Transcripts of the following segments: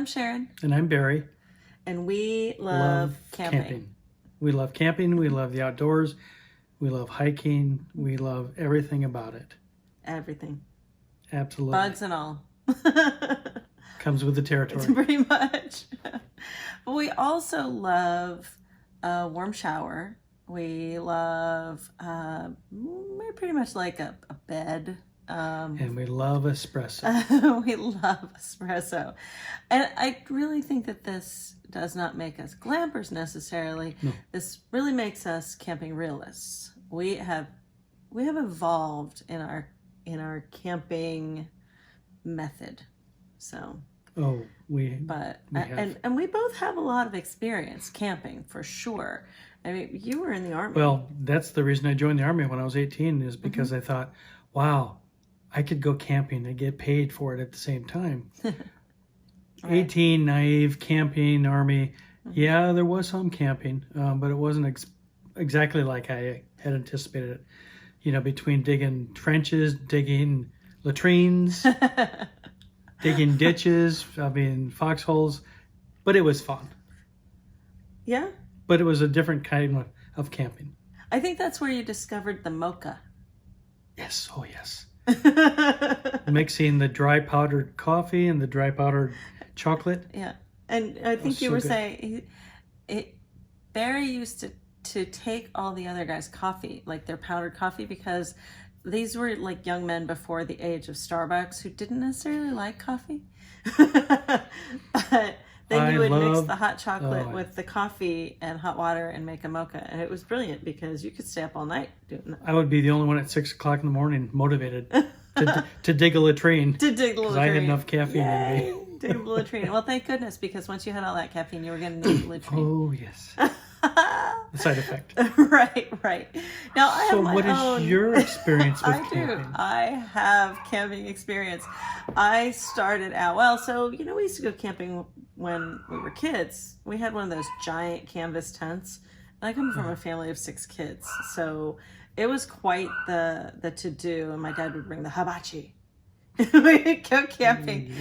I'm Sharon. And I'm Barry. And we love camping. We love camping. We love the outdoors. We love hiking. We love everything about it. Everything. Absolutely. Bugs and all. Comes with the territory. Pretty much. But we also love a warm shower. We love, we're pretty much like a bed. And we love espresso. We love espresso. And I really think that this does not make us glampers necessarily. No. This really makes us camping realists. We have evolved in our camping method. So we have. And we both have a lot of experience camping for sure. I mean, you were in the Army. Well, that's the reason I joined the Army when I was 18 is because I thought, wow, I could go camping and get paid for it at the same time. Right. 18, naive, camping, Army. Yeah, there was some camping, but it wasn't exactly like I had anticipated it. You know, between digging trenches, digging latrines, digging ditches, foxholes, but it was fun. Yeah. But it was a different kind of camping. I think that's where you discovered the mocha. Yes. Oh, yes. Mixing the dry powdered coffee and the dry powdered chocolate. Yeah. And I think you were saying Barry used to take all the other guys' coffee, like their powdered coffee, because these were like young men before the age of Starbucks who didn't necessarily like coffee. But then you would mix the hot chocolate with the coffee and hot water and make a mocha. And it was brilliant because you could stay up all night doing that. I would be the only one at 6 o'clock in the morning motivated to dig a latrine. To dig a latrine. Because I had enough caffeine in me. Dig a latrine. Well, thank goodness, because once you had all that caffeine, you were going to need a latrine. Oh, yes. The side effect. Right. Now, I have my what is your experience with camping? I have camping experience. I started out, we used to go camping when we were kids. We had one of those giant canvas tents. And I come from a family of 6 kids. So it was quite the to-do. And my dad would bring the hibachi. We'd go camping,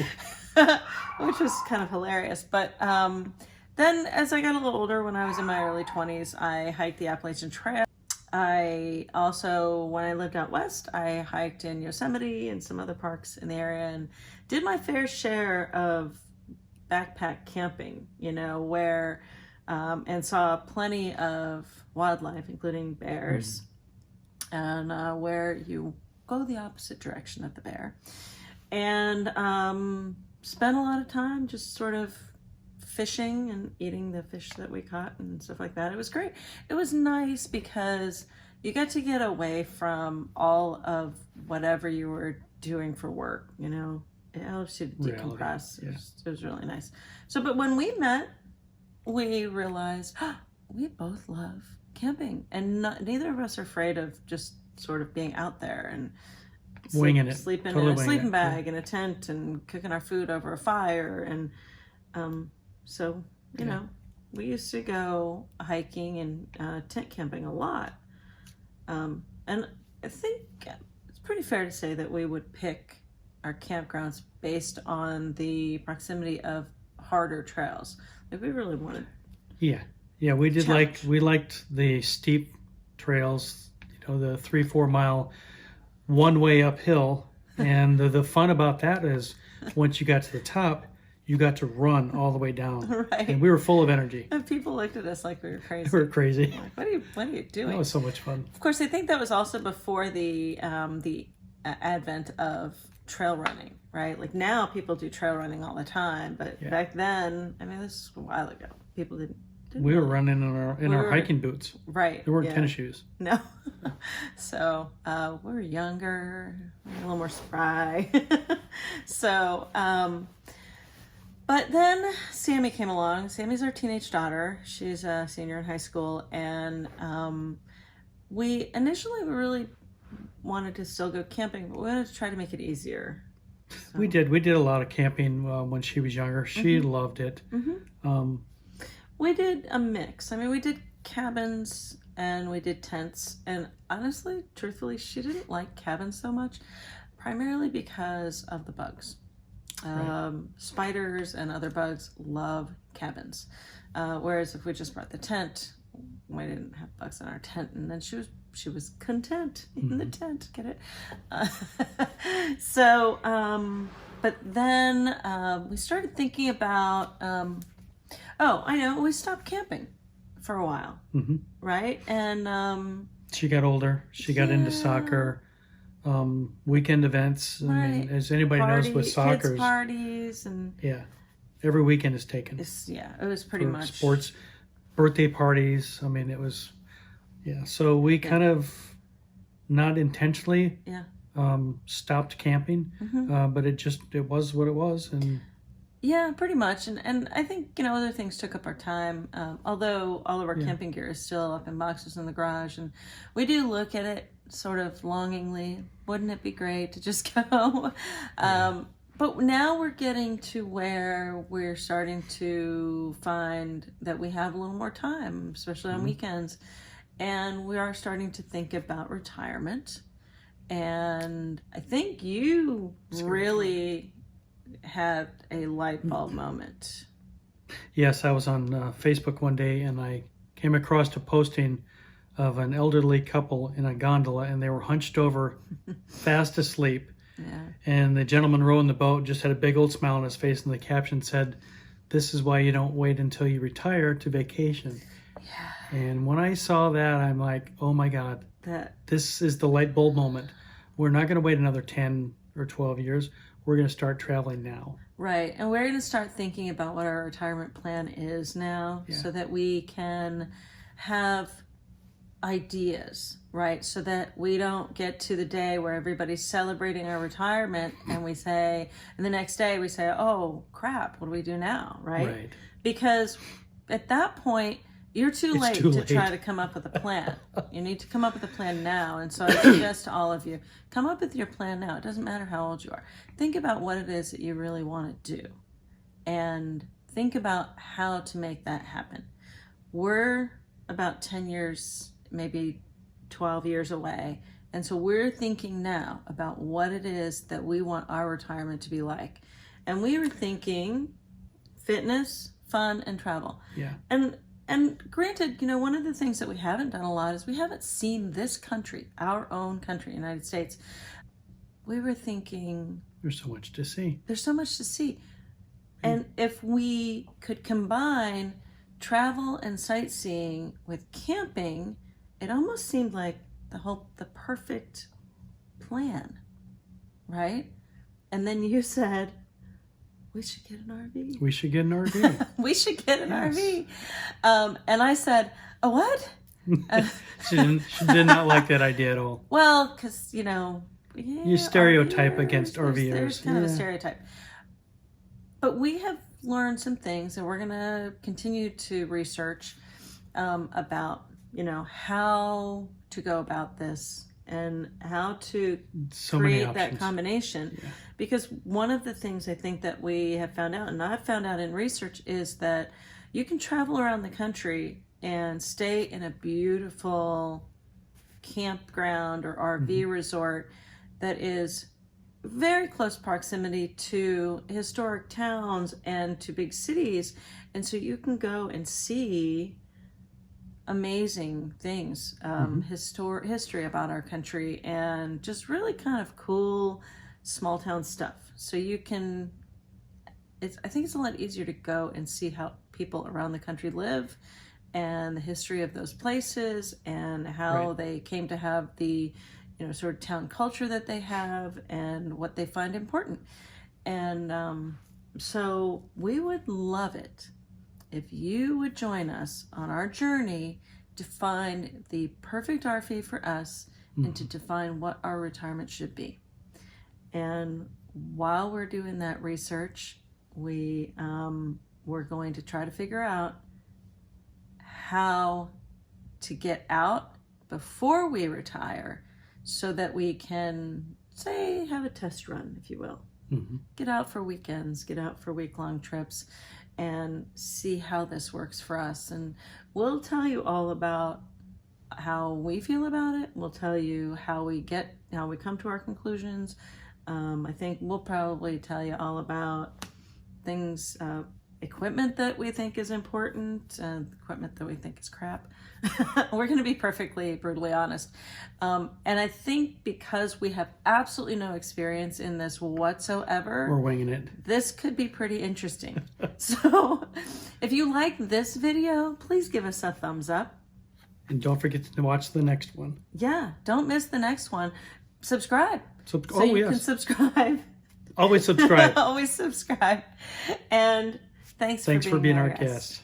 which was kind of hilarious. But then as I got a little older, when I was in my early 20s, I hiked the Appalachian Trail. I also, when I lived out west, I hiked in Yosemite and some other parks in the area and did my fair share of backpack camping, where, and saw plenty of wildlife, including bears, and where you go the opposite direction of the bear. And spent a lot of time just sort of fishing and eating the fish that we caught and stuff like that. It was great. It was nice because you got to get away from all of whatever you were doing for work, It helps you to decompress. Yeah. It was really nice. So, but when we met, we realized we both love camping, and neither of us are afraid of just sort of being out there and winging it. Sleeping in a sleeping bag in a tent and cooking our food over a fire. And so, we used to go hiking and tent camping a lot. And I think it's pretty fair to say that we would pick our campgrounds based on the proximity of harder trails. Like we really wanted. Yeah, we did we liked the steep trails, the 3-4 mile one way uphill. And the fun about that is once you got to the top, you got to run all the way down. Right. And we were full of energy. And people looked at us like we were crazy. We were crazy. Like, what are you doing? That was so much fun. Of course, I think that was also before the advent of trail running, right? Like now people do trail running all the time, but back then, this is a while ago, people didn't we were running in our hiking boots. Right. There weren't tennis shoes. No. So we were younger, a little more spry. So, but then Sammy came along. Sammy's our teenage daughter. She's a senior in high school. And we initially really wanted to still go camping, but we wanted to try to make it easier. So. We did a lot of camping when she was younger. She loved it. We did a mix. We did cabins and we did tents. And honestly, truthfully, she didn't like cabins so much, primarily because of the bugs. Spiders and other bugs love cabins. Whereas if we just brought the tent, we didn't have bugs in our tent, and then she was content in the tent. Get it? So, but then we started thinking about. Oh, I know. We stopped camping for a while, right? And she got older. She got into soccer, weekend events. I mean, as anybody knows, with soccer, kids parties, and every weekend is taken. It was pretty much sports, birthday parties. I mean, it was, So we kind of, not intentionally, stopped camping, but it was what it was, and. Yeah, pretty much. And I think, other things took up our time, although all of our camping gear is still up in boxes in the garage. And we do look at it sort of longingly. Wouldn't it be great to just go? But now we're getting to where we're starting to find that we have a little more time, especially on weekends. And we are starting to think about retirement. And I think you really had a light bulb moment. Yes, I was on Facebook one day and I came across a posting of an elderly couple in a gondola, and they were hunched over, fast asleep. Yeah. And the gentleman rowing the boat just had a big old smile on his face, and the caption said, "This is why you don't wait until you retire to vacation." Yeah. And when I saw that, I'm like, oh my God, this is the light bulb moment. We're not going to wait another 10 or 12 years. We're going to start traveling now. Right. And we're going to start thinking about what our retirement plan is now, so that we can have ideas, right? So that we don't get to the day where everybody's celebrating our retirement and the next day we say, oh crap, what do we do now? Right. Because at that point, you're too late to try to come up with a plan. You need to come up with a plan now. And so I suggest to all of you, come up with your plan now. It doesn't matter how old you are. Think about what it is that you really want to do. And think about how to make that happen. We're about 10 years, maybe 12 years away. And so we're thinking now about what it is that we want our retirement to be like. And we were thinking fitness, fun, and travel. Yeah. And granted, one of the things that we haven't done a lot is we haven't seen this country, our own country, United States. We were thinking... There's so much to see. There's so much to see. And if we could combine travel and sightseeing with camping, it almost seemed like the perfect plan, right? And then you said... we should get an RV. We should get an RV. We should get an RV. And I said, a what? She did not like that idea at all. Well, because, you stereotype against RVers. There's kind of a stereotype. But we have learned some things, and we're going to continue to research about, how to go about this and how to create that combination. Yeah. Because one of the things I think that we have found out, and I've found out in research, is that you can travel around the country and stay in a beautiful campground or RV resort that is very close proximity to historic towns and to big cities. And so you can go and see amazing things, history about our country, and just really kind of cool small town stuff. So you can, I think it's a lot easier to go and see how people around the country live and the history of those places and how they came to have the, sort of town culture that they have and what they find important. And so we would love it if you would join us on our journey to find the perfect RV for us and to define what our retirement should be. And while we're doing that research, we're going to try to figure out how to get out before we retire so that we can, say, have a test run, if you will. Get out for weekends, get out for week-long trips, and see how this works for us. And we'll tell you all about how we feel about it. We'll tell you how we come to our conclusions. I think we'll probably tell you all about things, equipment that we think is important, equipment that we think is crap. We're going to be perfectly, brutally honest. And I think because we have absolutely no experience in this whatsoever, We're winging it. this could be pretty interesting. So if you like this video, please give us a thumbs up. And don't forget to watch the next one. Yeah, don't miss the next one. Subscribe. So Oh, you yes. can subscribe. Always subscribe. Always subscribe. And thanks Thanks for being our guest. guest.